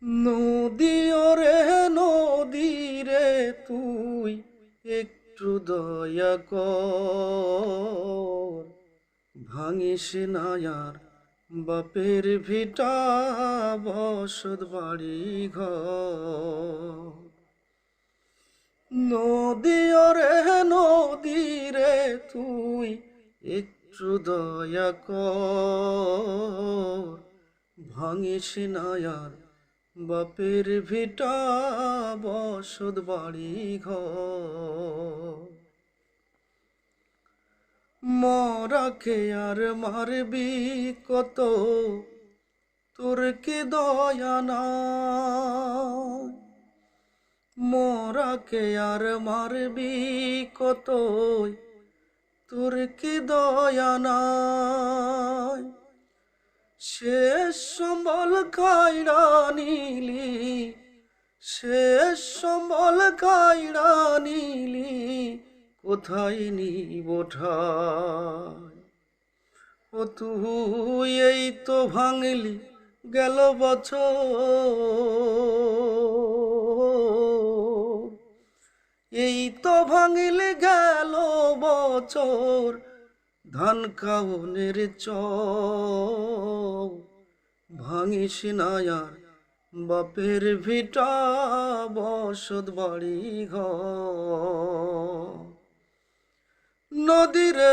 নদী ওরে নদী রে তুই একটু দয়া কর, ভাঙিস না আর বাপের ভিটা বসত বাড়ি ঘর। নদী ওরে নদী রে তুই একটু দয়া কর, ভাঙিস না আর বাপের ভিটা বসত বাড়ি ঘর। মরাকে আর মারবি কত, তোর কি দয়া নাই? মরাকে আর মারবি কত, তোর কি দয়া নাই? শেষ সম্বল কাইড়া নিলি, শেষ সম্বল কাইড়া নিলি, কোথায় নিব ঠাই? ও তুই এই তো ভাঙলি গেল বছর, এই তো ভাঙলি গেল বছর, ধান কাউনের চর। ভাঙিস না আর বাপের ভিটা বসত বাড়ি ঘর। নদী রে